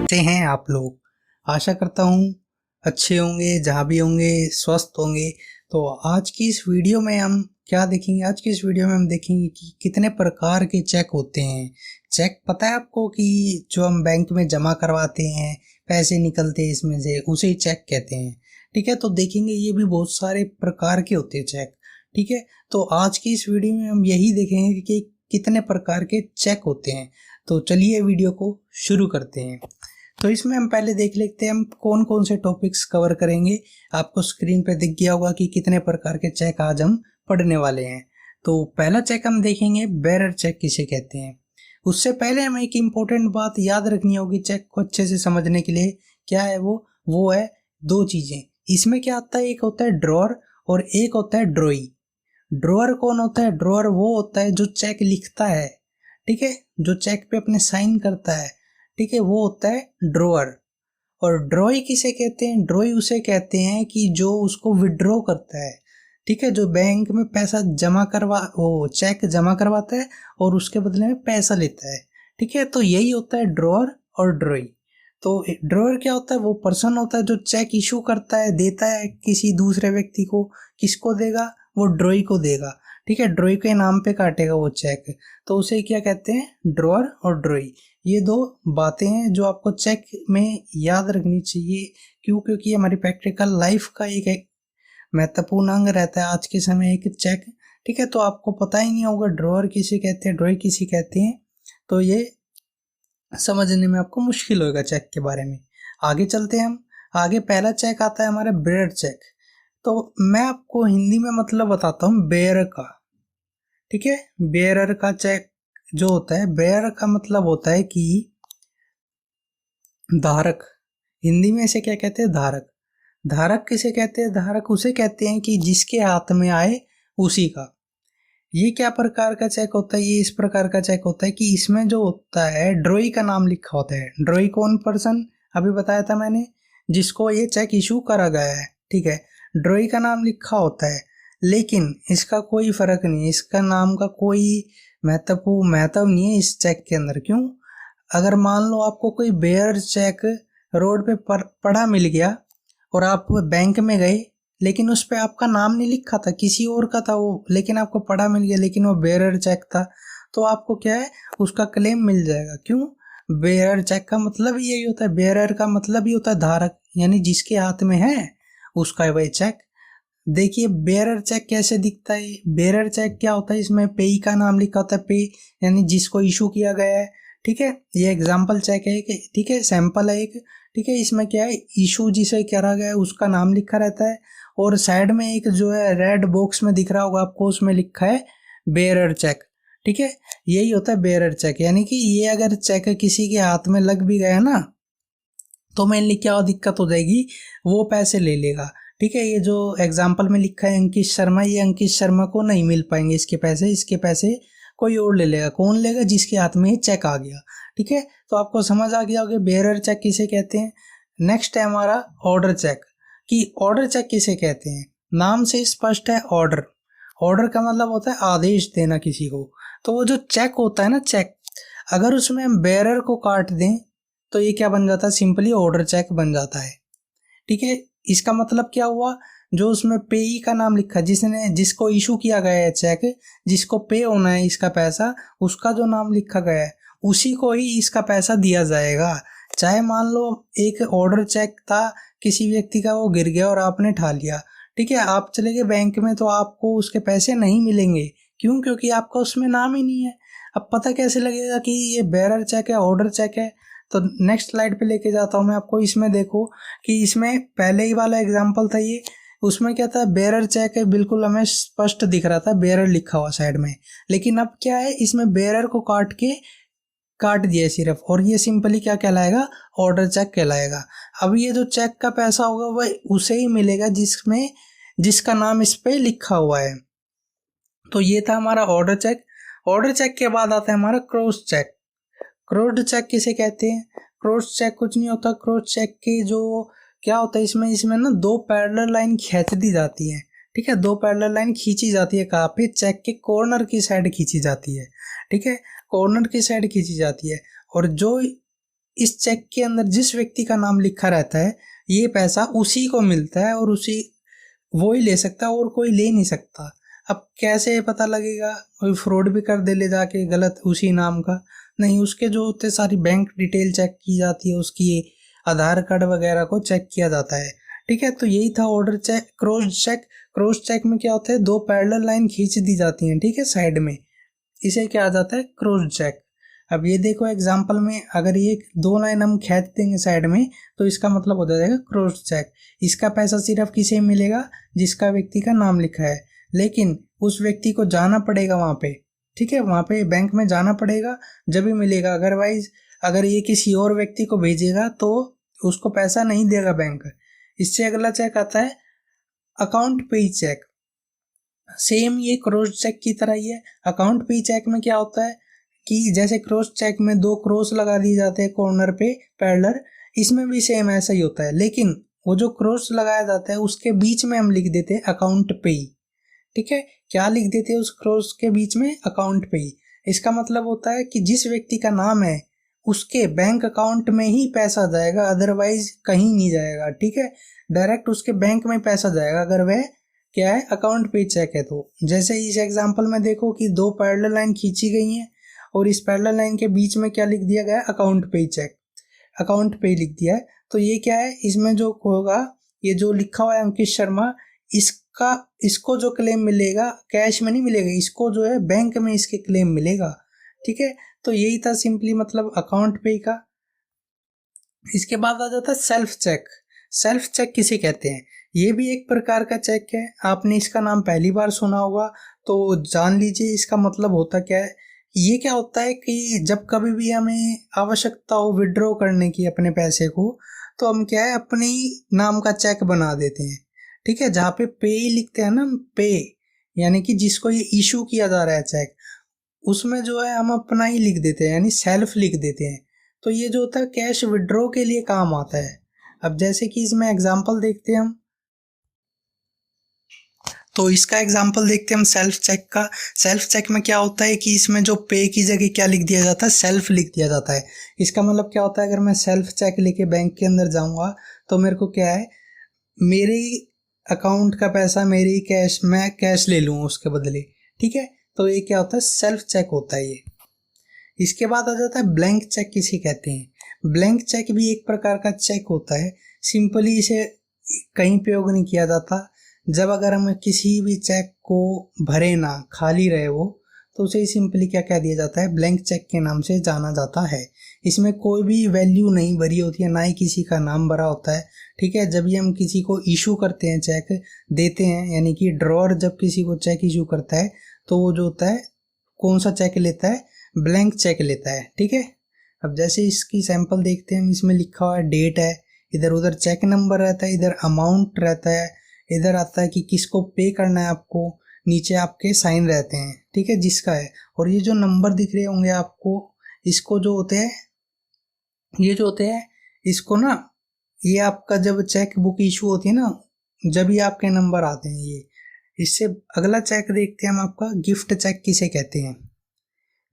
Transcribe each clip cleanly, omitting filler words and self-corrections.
कैसे हैं आप लोग। आशा करता हूँ अच्छे होंगे, जहाँ भी होंगे स्वस्थ होंगे। तो आज की इस वीडियो में हम क्या देखेंगे, आज की इस वीडियो में हम देखेंगे कि कितने प्रकार के चेक होते हैं। चेक पता है आपको कि जो हम बैंक में जमा करवाते हैं, पैसे निकलते हैं इसमें से, उसे ही चेक कहते हैं। ठीक है, तो देखेंगे ये भी बहुत सारे प्रकार के होते हैं चेक। ठीक है, तो आज की इस वीडियो में हम यही देखेंगे कि कितने प्रकार के चेक होते हैं। तो चलिए वीडियो को शुरू करते हैं। तो इसमें हम पहले देख लेते हैं हम कौन कौन से टॉपिक्स कवर करेंगे। आपको स्क्रीन पे दिख गया होगा कि कितने प्रकार के चेक आज हम पढ़ने वाले हैं। तो पहला चेक हम देखेंगे बेरर चेक किसे कहते हैं। उससे पहले हमें एक इम्पोर्टेंट बात याद रखनी होगी चेक को अच्छे से समझने के लिए। क्या है वो है दो चीज़ें। इसमें क्या आता है, एक होता है ड्रॉअर और एक होता है ड्रॉई। ड्रॉअर कौन होता है? ड्रॉअर वो होता है जो चेक लिखता है, ठीक है, जो चेक पे अपने साइन करता है, ठीक है, वो होता है ड्रॉअर। और ड्रॉई किसे कहते हैं? ड्रॉई उसे कहते हैं कि जो उसको विड्रॉ करता है, ठीक है, जो बैंक में पैसा जमा करवा वो चेक जमा करवाता है और उसके बदले में पैसा लेता है। ठीक है, तो यही होता है ड्रॉअर और ड्रॉई। तो ड्रॉअर क्या होता है? वो पर्सन होता है जो चेक इशू करता है, देता है किसी दूसरे व्यक्ति को। किसको देगा? वो ड्रॉई को देगा। ठीक है, ड्रॉई के नाम पे काटेगा वो चेक। तो उसे क्या कहते हैं? ड्रॉअर और ड्रॉई। ये दो बातें हैं जो आपको चेक में याद रखनी चाहिए। क्यों? क्योंकि हमारी प्रैक्टिकल लाइफ का एक महत्वपूर्ण अंग रहता है आज के समय एक चेक। ठीक है, तो आपको पता ही नहीं होगा ड्रॉअर किसे कहते हैं, ड्रॉई किसे कहते हैं, तो ये समझने में आपको मुश्किल होगा चेक के बारे में। आगे चलते हैं हम। आगे पहला चेक आता है हमारा बेरर चेक। तो मैं आपको हिंदी में मतलब बताता हूँ बेरर का। ठीक है, बेरर का चेक जो होता है, बेरर का मतलब होता है कि धारक। हिंदी में इसे क्या कहते हैं? धारक। धारक किसे कहते हैं? धारक उसे कहते हैं कि जिसके हाथ में आए उसी का। ये क्या प्रकार का चेक होता है? ये इस प्रकार का चेक होता है कि इसमें जो होता है ड्रॉई का नाम लिखा होता है। ड्रॉई कौन पर्सन? अभी बताया था मैंने, जिसको ये चेक इशू करा गया है। ठीक है, ड्रॉई का नाम लिखा होता है, लेकिन इसका कोई फर्क नहीं है, इसका नाम का कोई महत्व नहीं है इस चेक के अंदर। क्यों? अगर मान लो आपको कोई बेयर चेक रोड पे पड़ा मिल गया और आप बैंक में गए, लेकिन उस पे आपका नाम नहीं लिखा था, किसी और का था वो, लेकिन आपको पड़ा मिल गया, लेकिन वो बेरर चेक था, तो आपको क्या है, उसका क्लेम मिल जाएगा। क्यों? बेरर चेक का मतलब ही यही होता है, बेरर का मतलब ही होता है धारक, यानी जिसके हाथ में है उसका वही चेक। देखिए बेरर चेक कैसे दिखता है। बेरर चेक क्या होता है? इसमें पेई का नाम लिखा होता है, पे यानी जिसको इशू किया गया है। ठीक है, ये एग्जाम्पल चेक है कि, ठीक है, सैंपल है एक। ठीक है, इसमें क्या है, इशू जिसे करा गया है उसका नाम लिखा रहता है, और साइड में एक जो है रेड बॉक्स में दिख रहा होगा आपको, उसमें लिखा है बेरर चेक। ठीक है, यही होता है बेरर चेक। यानी कि ये अगर चेक किसी के हाथ में लग भी गया ना, तो मेनली क्या दिक्कत हो जाएगी, वो पैसे ले लेगा। ठीक है, ये जो एग्जाम्पल में लिखा है अंकित शर्मा, ये अंकित शर्मा को नहीं मिल पाएंगे इसके पैसे, इसके पैसे कोई और ले लेगा। कौन लेगा? जिसके हाथ में चेक आ गया। ठीक है, तो आपको समझ आ गया होगा बेरर चेक किसे कहते हैं। नेक्स्ट है हमारा ऑर्डर चेक। कि ऑर्डर चेक किसे कहते हैं? नाम से स्पष्ट है, ऑर्डर। ऑर्डर का मतलब होता है आदेश देना किसी को। तो वो जो चेक होता है ना, चेक, अगर उसमें हम बेरर को काट दें तो ये क्या बन जाता है? सिंपली ऑर्डर चेक बन जाता है। ठीक है, इसका मतलब क्या हुआ, जो उसमें पेई का नाम लिखा, जिसको इशू किया गया है चेक, जिसको पे होना है इसका पैसा, उसका जो नाम लिखा गया है उसी को ही इसका पैसा दिया जाएगा। चाहे मान लो एक ऑर्डर चेक था किसी व्यक्ति का, वो गिर गया और आपने ठा लिया, ठीक है, आप चले गए बैंक में, तो आपको उसके पैसे नहीं मिलेंगे। क्यों? क्योंकि आपका उसमें नाम ही नहीं है। अब पता कैसे लगेगा कि ये बेरर चेक है, ऑर्डर चेक है? तो नेक्स्ट स्लाइड पे लेके जाता हूँ मैं आपको। इसमें देखो कि इसमें पहले ही वाला एग्जांपल था ये, उसमें क्या था, बेरर चेक है, बिल्कुल हमें स्पष्ट दिख रहा था बेरर लिखा हुआ साइड में। लेकिन अब क्या है, इसमें बेरर को काट दिया सिर्फ, और ये सिंपली क्या कहलाएगा? ऑर्डर चेक कहलाएगा। अब ये जो चेक का पैसा होगा वह उसे ही मिलेगा जिसका नाम इस पे लिखा हुआ है। तो ये था हमारा ऑर्डर चेक। ऑर्डर चेक के बाद आता है हमारा क्रॉस चेक। क्रॉस्ड चेक किसे कहते हैं? क्रॉस चेक कुछ नहीं होता। क्रॉस चेक की जो क्या होता है, इसमें ना दो पैरेलल लाइन खींच दी जाती है। ठीक है, दो पैरेलल लाइन खींची जाती है, कहाँ पे? चेक के कॉर्नर की साइड खींची जाती है। ठीक है, कॉर्नर की साइड खींची जाती है, और जो इस चेक के अंदर जिस व्यक्ति का नाम लिखा रहता है ये पैसा उसी को मिलता है और उसी वो ही ले सकता है और कोई ले नहीं सकता। अब कैसे पता लगेगा? कोई फ्रॉड भी कर दे ले जाके गलत उसी नाम का? नहीं, उसके जो होते सारी बैंक डिटेल चेक की जाती है, उसकी आधार कार्ड वगैरह को चेक किया जाता है। ठीक है, तो यही था order check. Cross check, cross check में क्या होता है, दो पैरेलल लाइन खींच दी जाती हैं, ठीक है, साइड में, इसे क्या आ जाता है, क्रॉस चेक। अब ये देखो एग्जांपल में, अगर ये दो लाइन हम खींच देंगे साइड में तो इसका मतलब हो जाएगा क्रॉस चेक। इसका पैसा सिर्फ किसे मिलेगा? जिसका व्यक्ति का नाम लिखा है, लेकिन उस व्यक्ति को जाना पड़ेगा वहाँ पे, ठीक है, वहाँ पे बैंक में जाना पड़ेगा जब भी मिलेगा। अदरवाइज अगर ये किसी और व्यक्ति को भेजेगा तो उसको पैसा नहीं देगा बैंक। इससे अगला चेक आता है अकाउंट पे चेक। सेम ये क्रॉस चेक की तरह ही है। अकाउंट पे चेक में क्या होता है कि जैसे क्रॉस चेक में दो क्रॉस लगा दिए जाते हैं कॉर्नर पे पैरेलल, इसमें भी सेम ऐसा ही होता है, लेकिन वो जो क्रॉस लगाया जाता है उसके बीच में हम लिख देते हैं अकाउंट पे। ठीक है, क्या लिख देते हैं उस क्रॉस के बीच में? अकाउंट पे। इसका मतलब होता है कि जिस व्यक्ति का नाम है उसके बैंक अकाउंट में ही पैसा जाएगा, अदरवाइज कहीं नहीं जाएगा। ठीक है, डायरेक्ट उसके बैंक में पैसा जाएगा अगर वह क्या है, अकाउंट पे चेक है तो। जैसे इस एग्जांपल में देखो कि दो पैरेलल लाइन खींची गई हैं और इस पैरेलल लाइन के बीच में क्या लिख दिया गया है, अकाउंट पे चेक, अकाउंट पे लिख दिया है। तो ये क्या है, इसमें जो होगा, ये जो लिखा हुआ है अंकित शर्मा, इसको जो क्लेम मिलेगा कैश में नहीं मिलेगा, इसको जो है बैंक में इसके क्लेम मिलेगा। ठीक है, तो यही था सिंपली मतलब अकाउंट पे का। इसके बाद आ जाता है सेल्फ चेक। सेल्फ चेक किसे कहते हैं? ये भी एक प्रकार का चेक है। आपने इसका नाम पहली बार सुना होगा तो जान लीजिए इसका मतलब होता क्या है। ये क्या होता है कि जब कभी भी हमें आवश्यकता हो विड्रॉ करने की अपने पैसे को, तो हम क्या है अपने ही नाम का चेक बना देते हैं। ठीक है, जहाँ पे लिखते हैं ना, पे यानी कि जिसको ये इशू किया जा रहा है चेक, उसमें जो है हम अपना ही लिख देते हैं, यानी सेल्फ लिख देते हैं। तो ये जो होता है कैश विड्रॉ के लिए काम आता है। अब जैसे कि इसमें एग्जांपल देखते हैं हम, तो इसका एग्जांपल देखते हैं हम सेल्फ चेक का। सेल्फ चेक में क्या होता है कि इसमें जो पे की जगह क्या लिख दिया जाता है, सेल्फ लिख दिया जाता है। इसका मतलब क्या होता है, अगर मैं सेल्फ चेक लेके बैंक के अंदर जाऊंगा तो मेरे को क्या है, मेरे ही अकाउंट का पैसा, मेरे ही कैश, मैं कैश ले लूँ उसके बदले। ठीक है, तो ये क्या होता है, सेल्फ चेक होता है ये। इसके बाद आ जाता है ब्लैंक चेक किसे कहते हैं। ब्लैंक चेक भी एक प्रकार का चेक होता है। सिंपली इसे कहीं प्रयोग नहीं किया जाता। जब अगर हम किसी भी चेक को भरे ना, खाली रहे वो, तो उसे सिंपली क्या कह दिया जाता है, ब्लैंक चेक के नाम से जाना जाता है। इसमें कोई भी वैल्यू नहीं भरी होती है, ना ही किसी का नाम भरा होता है। ठीक है, जब भी हम किसी को इशू करते हैं, चेक देते हैं, यानी कि ड्रॉअर जब किसी को चेक इशू करता है तो वो जो होता है कौन सा चेक लेता है, ब्लैंक चेक लेता है। ठीक है, अब जैसे इसकी सैंपल देखते हैं हम, इसमें लिखा हुआ है डेट है, इधर उधर चेक नंबर रहता है, इधर अमाउंट रहता है, इधर आता है कि किसको पे करना है आपको, नीचे आपके साइन रहते हैं। ठीक है, जिसका है, और ये जो नंबर दिख रहे होंगे आपको, इसको जो होते हैं, ये जो होते हैं इसको ना, ये आपका जब चेक बुक इशू होती है ना, जब ही आपके नंबर आते हैं ये। इससे अगला चेक देखते हैं हम, आपका गिफ्ट चेक किसे कहते हैं।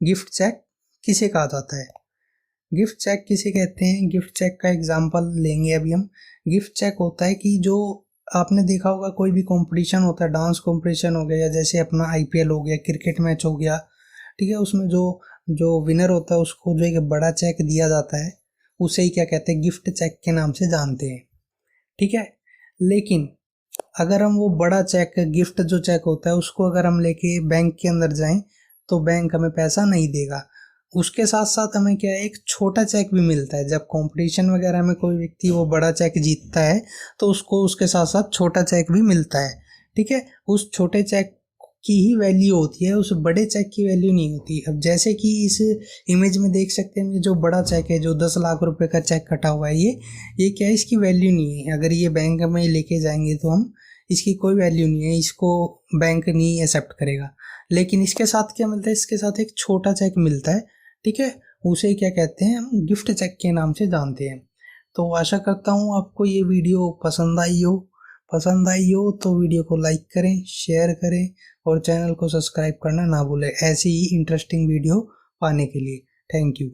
गिफ्ट चेक किसे कहा जाता है? गिफ्ट चेक किसे कहते हैं? गिफ्ट चेक का एग्जांपल लेंगे अभी हम। गिफ्ट चेक होता है कि जो आपने देखा होगा कोई भी कंपटीशन होता है, डांस कंपटीशन हो गया या जैसे अपना आईपीएल हो गया, क्रिकेट मैच हो गया, ठीक है, उसमें जो जो विनर होता है उसको जो एक बड़ा चेक दिया जाता है, उसे ही क्या कहते हैं, गिफ्ट चेक के नाम से जानते हैं। ठीक है, लेकिन अगर हम वो बड़ा चेक, गिफ्ट जो चेक होता है, उसको अगर हम लेके बैंक के अंदर जाएं तो बैंक हमें पैसा नहीं देगा। उसके साथ साथ हमें क्या है, एक छोटा चेक भी मिलता है। जब कंपटीशन वगैरह में कोई व्यक्ति वो बड़ा चेक जीतता है तो उसको उसके साथ साथ छोटा चेक भी मिलता है। ठीक है, उस छोटे चेक की ही वैल्यू होती है, उस बड़े चेक की वैल्यू नहीं होती। अब जैसे कि इस इमेज में देख सकते हैं, ये जो बड़ा चेक है, जो 10 लाख रुपए का चेक कटा हुआ है, ये क्या है, इसकी वैल्यू नहीं है। अगर ये बैंक में लेके जाएंगे तो हम, इसकी कोई वैल्यू नहीं है, इसको बैंक नहीं एक्सेप्ट करेगा। लेकिन इसके साथ क्या मिलता है, इसके साथ एक छोटा चेक मिलता है। ठीक है, उसे क्या कहते हैं, हम गिफ्ट चेक के नाम से जानते हैं। तो आशा करता हूँ आपको ये वीडियो पसंद आई हो तो वीडियो को लाइक करें, शेयर करें और चैनल को सब्सक्राइब करना ना भूलें ऐसी ही इंटरेस्टिंग वीडियो पाने के लिए। Thank you.